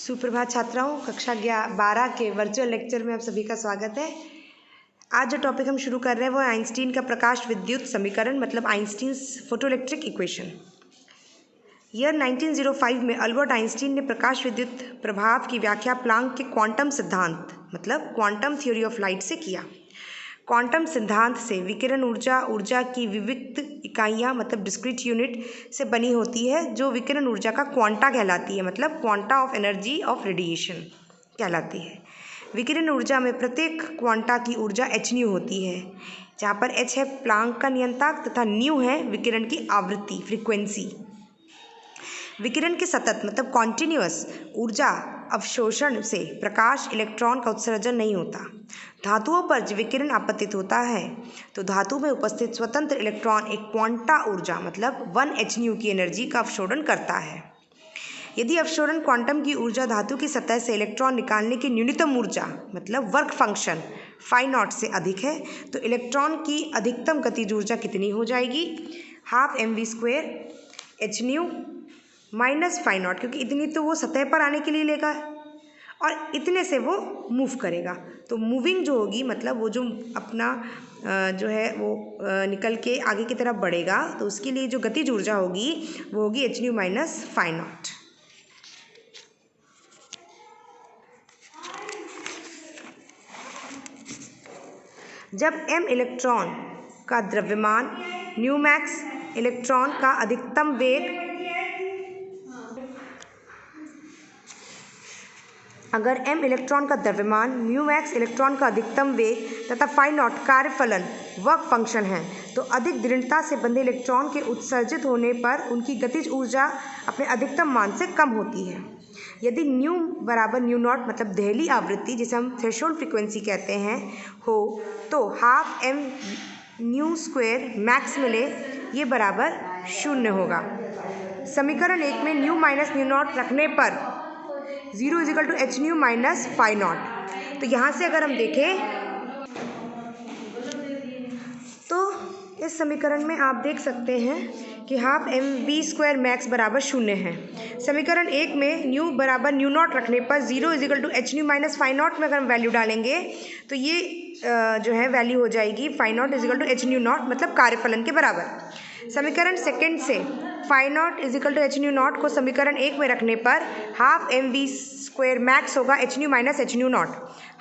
सुप्रभात छात्राओं, कक्षा 12 के वर्चुअल लेक्चर में आप सभी का स्वागत है। आज जो टॉपिक हम शुरू कर रहे हैं वो आइंस्टीन का प्रकाश विद्युत समीकरण मतलब आइंस्टीन्स फोटोइलेक्ट्रिक इक्वेशन। ईयर 1905 में अल्बर्ट आइंस्टीन ने प्रकाश विद्युत प्रभाव की व्याख्या प्लांक के क्वांटम सिद्धांत मतलब क्वांटम थ्योरी ऑफ लाइट से किया। क्वांटम सिद्धांत से विकिरण ऊर्जा की विविक्त इकाइयाँ मतलब डिस्क्रीट यूनिट से बनी होती है, जो विकिरण ऊर्जा का क्वांटा कहलाती है मतलब quanta of energy of radiation कहलाती है। विकिरण ऊर्जा में प्रत्येक क्वांटा की ऊर्जा hν होती है, जहाँ पर h है प्लांक का नियतांक तथा ν है विकिरण की आवृत्ति फ्रीक्वेंसी। विकिरण के सतत मतलब कॉन्टिन्यूअस ऊर्जा अवशोषण से प्रकाश इलेक्ट्रॉन का उत्सर्जन नहीं होता। धातुओं पर जब विकिरण आपतित होता है तो धातु में उपस्थित स्वतंत्र इलेक्ट्रॉन एक क्वांटा ऊर्जा मतलब 1hν की एनर्जी का अवशोषण करता है। यदि अवशोषण क्वांटम की ऊर्जा धातु की सतह से इलेक्ट्रॉन निकालने की न्यूनतम ऊर्जा मतलब वर्क फंक्शन φ0 से अधिक है तो इलेक्ट्रॉन की अधिकतम गतिज ऊर्जा कितनी हो जाएगी? 12mv² hν माइनस φ0, क्योंकि इतनी तो वो सतह पर आने के लिए लेगा और इतने से वो मूव करेगा। तो मूविंग जो होगी मतलब वो जो अपना जो है वो निकल के आगे की तरफ बढ़ेगा, तो उसके लिए जो गतिज ऊर्जा होगी वो होगी hν माइनस φ0। जब m इलेक्ट्रॉन का द्रव्यमान ν इलेक्ट्रॉन का अधिकतम वेग अगर m इलेक्ट्रॉन का द्रव्यमान ν इलेक्ट्रॉन का अधिकतम वेग तथा φ0 कार्यफलन वर्क फंक्शन है तो अधिक दृढ़ता से बंधे इलेक्ट्रॉन के उत्सर्जित होने पर उनकी गतिज ऊर्जा अपने अधिकतम मान से कम होती है। यदि ν बराबर ν0 मतलब दहली आवृत्ति जिसे हम थ्रेशोल्ड फ्रीक्वेंसी कहते हैं हो तो 12mv² मैक्स मिले, ये बराबर 0 होगा। समीकरण 1 में ν माइनस ν0 रखने पर 0 = hν माइनस φ0। तो यहाँ से अगर हम देखें तो इस समीकरण में आप देख सकते हैं कि 12mv² मैक्स बराबर 0 है। समीकरण 1 में ν बराबर ν0 रखने पर 0 = hν माइनस φ0 में अगर हम वैल्यू डालेंगे तो ये जो है वैल्यू हो जाएगी φ0 = hν0 मतलब कार्यफलन के बराबर। समीकरण सेकंड से φ0 = hν0 को समीकरण 1 में रखने पर 12mv² मैक्स होगा hν minus hν0।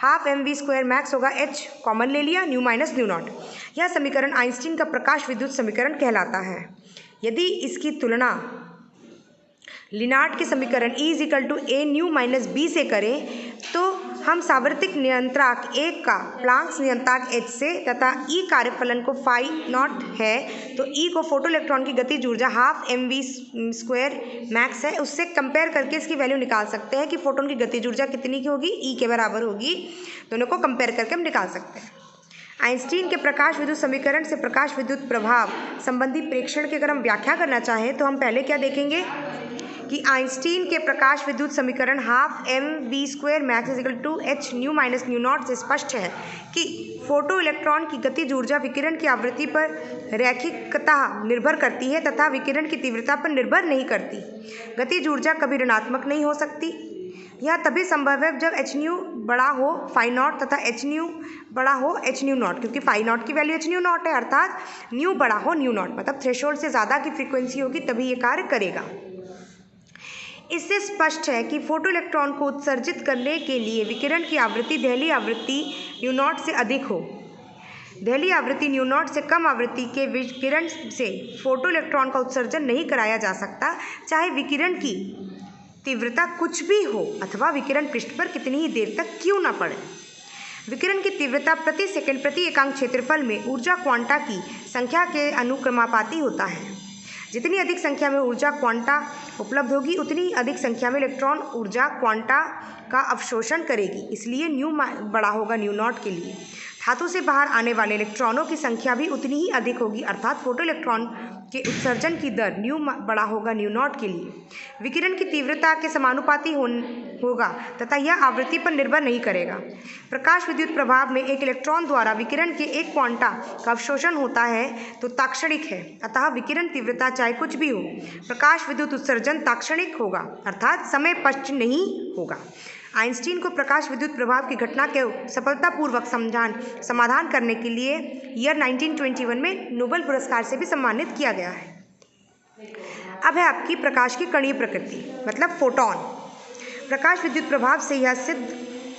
12mv² max होगा h कॉमन ले लिया, ν माइनस ν0। यह समीकरण आइंस्टीन का प्रकाश विद्युत समीकरण कहलाता है। यदि इसकी तुलना लिनार्ड के समीकरण E = aν माइनस b से करें तो हम सावर्तिक नियंत्रक 1 का प्लांक्स नियतांक h से तथा E कार्यफलन को φ0 है तो E को फोटोइलेक्ट्रॉन की गतिज ऊर्जा 12mv² मैक्स है उससे कंपेयर करके इसकी वैल्यू निकाल सकते हैं कि फोटोन की गतिज ऊर्जा कितनी की होगी, E के बराबर होगी। दोनों को कंपेयर करके हम निकाल सकते हैं। आइंस्टीन के प्रकाश विद्युत समीकरण से प्रकाश विद्युत प्रभाव संबंधी प्रेक्षण की अगर हम व्याख्या करना चाहें तो हम पहले क्या देखेंगे कि आइंस्टीन के प्रकाश विद्युत समीकरण 12mv² मैक्स = hν माइनस ν0 से स्पष्ट है कि फोटो इलेक्ट्रॉन की गतिज ऊर्जा विकिरण की आवृत्ति पर रैखिकतः निर्भर करती है तथा विकिरण की तीव्रता पर निर्भर नहीं करती। गतिज ऊर्जा कभी ऋणात्मक नहीं हो सकती। यह तभी संभव है जब hν बड़ा हो φ0 तथा hν बड़ा हो hν0, क्योंकि φ0 की वैल्यू hν0 है अर्थात ν बड़ा हो ν0 मतलब थ्रेशोल्ड से ज़्यादा की फ्रीक्वेंसी होगी तभी ये कार्य करेगा। इससे स्पष्ट है कि फोटोइलेक्ट्रॉन को उत्सर्जित करने के लिए विकिरण की आवृत्ति दहली आवृत्ति ν0 से अधिक हो। दहली आवृत्ति ν0 से कम आवृत्ति के विकिरण से फोटोइलेक्ट्रॉन का उत्सर्जन नहीं कराया जा सकता, चाहे विकिरण की तीव्रता कुछ भी हो अथवा विकिरण पृष्ठ पर कितनी ही देर तक क्यों न पड़े। विकिरण की तीव्रता प्रति सेकंड प्रति एकांक क्षेत्रफल में ऊर्जा क्वांटा की संख्या के अनुक्रमानुपाती होता है। जितनी अधिक संख्या में ऊर्जा क्वांटा उपलब्ध होगी उतनी ही अधिक संख्या में इलेक्ट्रॉन ऊर्जा क्वांटा का अवशोषण करेगी, इसलिए ν बड़ा होगा ν0 के लिए। धातु से बाहर आने वाले इलेक्ट्रॉनों की संख्या भी उतनी ही अधिक होगी अर्थात फोटोइलेक्ट्रॉन के उत्सर्जन की दर न्यू बड़ा होगा न्यू नॉट के लिए, विकिरण की तीव्रता के समानुपाती होगा तथा यह आवृत्ति पर निर्भर नहीं करेगा। प्रकाश विद्युत प्रभाव में एक इलेक्ट्रॉन द्वारा विकिरण के एक क्वांटा का अवशोषण होता है तो ताक्षणिक है, अतः विकिरण तीव्रता चाहे कुछ भी हो, प्रकाश विद्युत उत्सर्जन ताक्षणिक होगा अर्थात समय पश्च नहीं होगा। आइंस्टीन को प्रकाश विद्युत प्रभाव की घटना के सफलतापूर्वक समाधान करने के लिए ईयर 1921 में नोबेल पुरस्कार से भी सम्मानित किया गया है। अब है आपकी प्रकाश की कणीय प्रकृति मतलब फोटोन। प्रकाश विद्युत प्रभाव से यह सिद्ध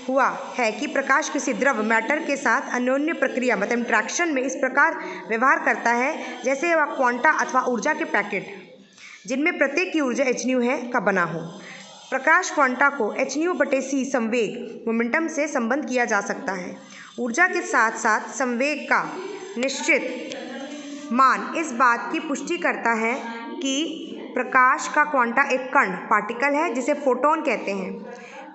हुआ है कि प्रकाश किसी द्रव मैटर के साथ अन्योन्य प्रक्रिया मतलब इंट्रैक्शन में इस प्रकार व्यवहार करता है जैसे वह क्वांटा अथवा ऊर्जा के पैकेट जिनमें प्रत्येक की ऊर्जा hν है का बना हो। प्रकाश क्वांटा को hν/c संवेग मोमेंटम से संबंध किया जा सकता है। ऊर्जा के साथ साथ संवेग का निश्चित मान इस बात की पुष्टि करता है कि प्रकाश का क्वांटा एक कण पार्टिकल है जिसे फोटोन कहते हैं।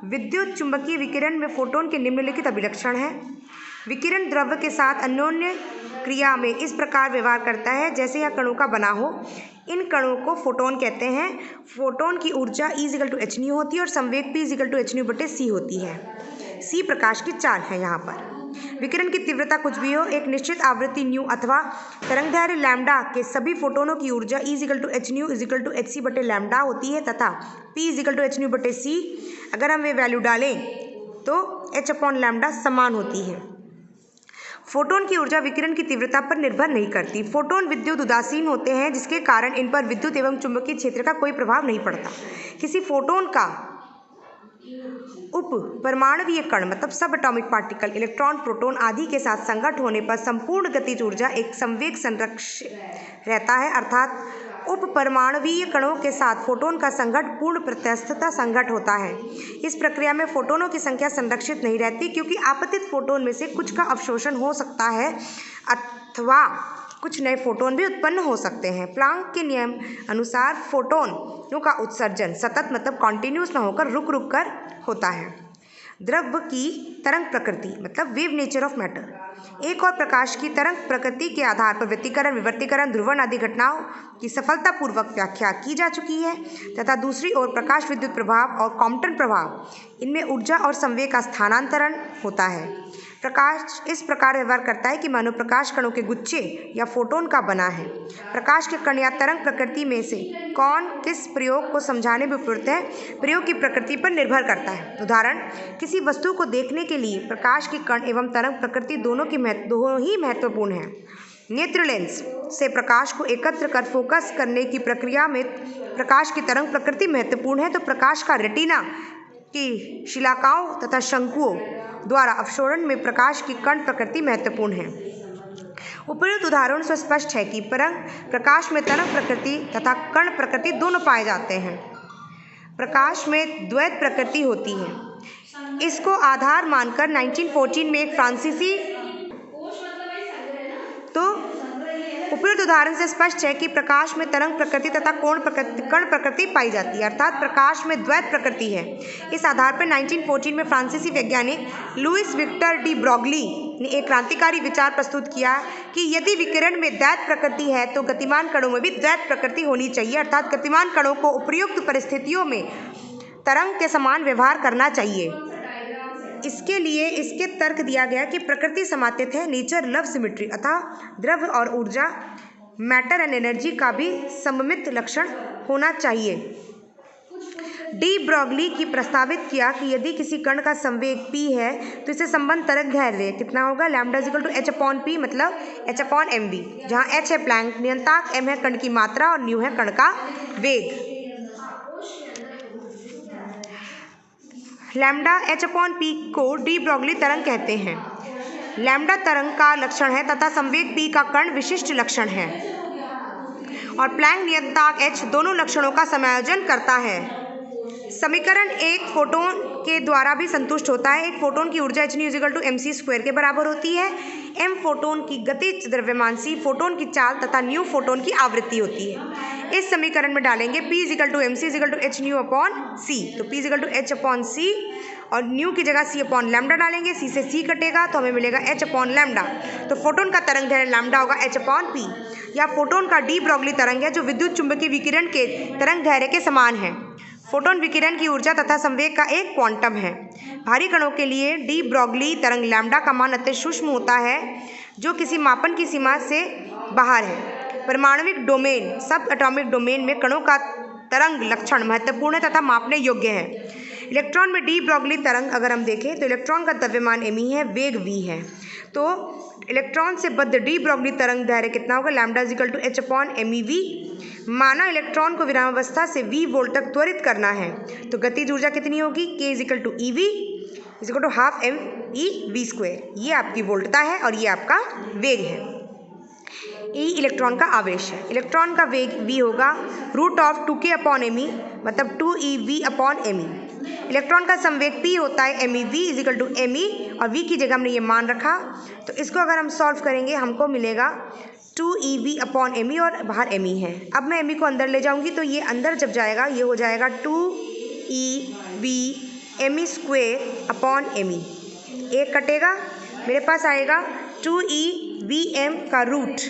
विद्युत चुंबकीय विकिरण में फोटोन के निम्नलिखित अभिलक्षण हैं। विकिरण द्रव्य के साथ अन्योन्य क्रिया में इस प्रकार व्यवहार करता है जैसे यह कणों का बना हो। इन कणों को फोटोन कहते हैं। फोटोन की ऊर्जा E=hν होती है और संवेग P=hν/c होती है। c प्रकाश की चाल है। यहाँ पर विकिरण की तीव्रता कुछ भी हो, एक निश्चित आवृत्ति न्यू अथवा तरंगदैर्घ्य लैम्डा के सभी फोटोनों की ऊर्जा E=hν/λ होती है तथा P=hν/c अगर हम वे वैल्यू डालें तो h/λ समान होती है। फोटोन की ऊर्जा विकिरण की तीव्रता पर निर्भर नहीं करती। फोटोन विद्युत उदासीन होते हैं जिसके कारण इन पर विद्युत एवं चुंबकीय क्षेत्र का कोई प्रभाव नहीं पड़ता। किसी फोटोन का उप परमाणुवीय कण मतलब सब एटॉमिक पार्टिकल इलेक्ट्रॉन प्रोटॉन आदि के साथ संघट होने पर संपूर्ण गतिज ऊर्जा एक संवेग संरक्षित रहता है अर्थात उप परमाणुवीय कणों के साथ फोटोन का संघट पूर्ण प्रत्यस्थता संघट होता है। इस प्रक्रिया में फोटोनों की संख्या संरक्षित नहीं रहती क्योंकि आपतित फोटोन में से कुछ का अवशोषण हो सकता है अथवा कुछ नए फोटोन भी उत्पन्न हो सकते हैं। प्लांक के नियम अनुसार फोटोनों का उत्सर्जन सतत मतलब कॉन्टिन्यूस न होकर रुक रुक कर होता है। द्रव्य की तरंग प्रकृति मतलब वेव नेचर ऑफ मैटर। एक और प्रकाश की तरंग प्रकृति के आधार पर व्यतिकरण विवर्तीकरण ध्रुवण आदि घटनाओं की सफलतापूर्वक व्याख्या की जा चुकी है तथा दूसरी ओर प्रकाश विद्युत प्रभाव और कॉम्पटन प्रभाव इनमें ऊर्जा और संवेग का स्थानांतरण होता है। प्रकाश इस प्रकार व्यवहार करता है कि मानो प्रकाश कणों के गुच्छे या फोटोन का बना है। प्रकाश के कण या तरंग प्रकृति में से कौन किस प्रयोग को समझाने में उपयुक्त है प्रयोग की प्रकृति पर निर्भर करता है। उदाहरण, किसी वस्तु को देखने के लिए प्रकाश के कण एवं तरंग प्रकृति दोनों ही महत्वपूर्ण है। नेत्र लेंस से प्रकाश को एकत्र कर फोकस करने की प्रक्रिया में प्रकाश की तरंग प्रकृति महत्वपूर्ण है तो प्रकाश का रेटिना की शिलाकाओं तथा शंकुओं द्वारा अवशोषण में प्रकाश की कण प्रकृति महत्वपूर्ण है। उपयुक्त उदाहरण से स्पष्ट है कि प्रकाश में तरंग प्रकृति तथा कण प्रकृति दोनों पाए जाते हैं। प्रकाश में द्वैत प्रकृति होती है। इसको आधार मानकर 1914 में एक फ्रांसीसी उपयुक्त उदाहरण से स्पष्ट है कि प्रकाश में तरंग प्रकृति तथा कण प्रकृति पाई जाती है अर्थात प्रकाश में द्वैत प्रकृति है। इस आधार पर 1914 में फ्रांसीसी वैज्ञानिक लुइस विक्टर डी ब्रॉगली ने एक क्रांतिकारी विचार प्रस्तुत किया कि यदि विकिरण में द्वैत प्रकृति है तो गतिमान कणों में भी द्वैत प्रकृति होनी चाहिए अर्थात गतिमान कणों को उपयुक्त परिस्थितियों में तरंग के समान व्यवहार करना चाहिए। इसके लिए इसके तर्क दिया गया कि प्रकृति समातीत है, नेचर लव सिमेट्री, अतः द्रव्य और ऊर्जा मैटर एंड एनर्जी का भी सममित लक्षण होना चाहिए। डी ब्रॉगली की प्रस्तावित किया कि यदि किसी कण का संवेग p है तो इसे संबंध तरंगदैर्घ्य कितना होगा λ=h/p मतलब h/mv, जहाँ h है प्लैंक नियतांक, m है कण की मात्रा और न्यू है कण का वेग। λ/h/p को डी ब्रॉगली तरंग कहते हैं। लैम्डा तरंग का लक्षण है तथा संवेग p का कण विशिष्ट लक्षण है और प्लैंक नियतांक h दोनों लक्षणों का समायोजन करता है। समीकरण एक फोटोन के द्वारा भी संतुष्ट होता है। एक फोटोन की ऊर्जा h ν = mc² के बराबर होती है। m फोटोन की गतिज द्रव्यमान, c फोटोन की चाल तथा ν फोटोन की आवृत्ति होती है। इस समीकरण में डालेंगे p = mc = h ν/c, तो p = h/c और ν की जगह c/λ डालेंगे। c से c कटेगा तो हमें मिलेगा h/λ। तो फोटोन का तरंग दैर्घ्य लैम्डा होगा h/p। या फोटोन का डी ब्रॉगली तरंग है जो विद्युत चुंबकीय विकिरण के तरंग दैर्घ्य के समान है। फोटोन विकिरण की ऊर्जा तथा संवेग का एक क्वांटम है। भारी कणों के लिए डी ब्रॉगली तरंग लैम्डा का मान अत्यंत सूक्ष्म होता है जो किसी मापन की सीमा से बाहर है। परमाणविक डोमेन, सब एटॉमिक डोमेन में कणों का तरंग लक्षण महत्वपूर्ण तथा मापने योग्य है। इलेक्ट्रॉन में डी ब्रॉगली तरंग अगर हम देखें तो इलेक्ट्रॉन का द्रव्यमान m है, वेग v है। तो इलेक्ट्रॉन से बद्ध डी ब्रॉगली तरंग दैर्घ्य कितना होगा, लैम्डा = h/mev। माना इलेक्ट्रॉन को विरामावस्था से v वोल्ट तक त्वरित करना है तो गतिज ऊर्जा कितनी होगी, k = ev = ½ mev²। ये आपकी वोल्टता है और ये आपका वेग है। e इलेक्ट्रॉन का आवेश है। इलेक्ट्रॉन का वेग v होगा √2k/me, मतलब 2ev/me। इलेक्ट्रॉन का संवेग p होता है mev = me और v की जगह हमने ये मान रखा। तो इसको अगर हम सॉल्व करेंगे हमको मिलेगा 2ev/me और बाहर me है। अब मैं me को अंदर ले जाऊंगी तो ये अंदर जब जाएगा ये हो जाएगा 2ev/me²। एक कटेगा, मेरे पास आएगा 2evm का रूट।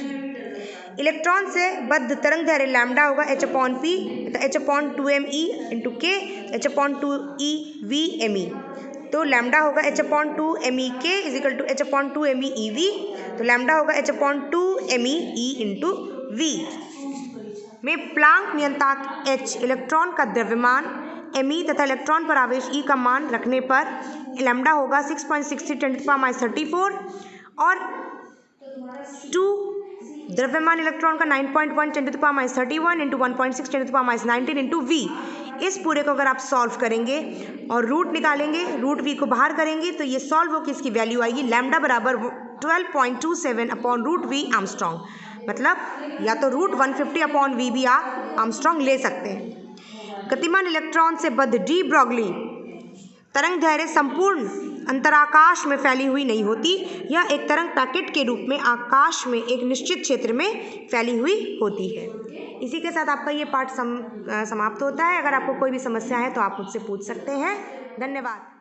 इलेक्ट्रॉन से बद्ध तरंग दैर्घ्य लैम्डा होगा h/p, h/2me × k, h/2eVme। तो लैम्डा होगा h/2mek = h/2meev, तो लैम्डा होगा h/2me × v। में प्लांक नियतांक h इलेक्ट्रॉन का द्रव्यमान me तथा इलेक्ट्रॉन पर आवेश e का मान रखने पर लैम्डा होगा 6.63 × 10⁻34 और 2 द्रव्यमान इलेक्ट्रॉन का 9.1 × 10⁻31 × 1.6 × 10⁻19 × v। इस पूरे को अगर आप सॉल्व करेंगे और रूट निकालेंगे, रूट v को बाहर करेंगे तो ये सॉल्व होकर इसकी वैल्यू आएगी लैम्डा = 12.27/√v आर्मस्ट्रॉन्ग। मतलब या तो √150/v भी आप आर्मस्ट्रॉन्ग ले सकते हैं। गतिमान इलेक्ट्रॉन से बद्ध डी ब्रॉगली तरंग दैर्घ्य संपूर्ण अंतराकाश में फैली हुई नहीं होती। यह एक तरंग पैकेट के रूप में आकाश में एक निश्चित क्षेत्र में फैली हुई होती है। इसी के साथ आपका ये पाठ समाप्त होता है। अगर आपको कोई भी समस्या है तो आप मुझसे पूछ सकते हैं। धन्यवाद।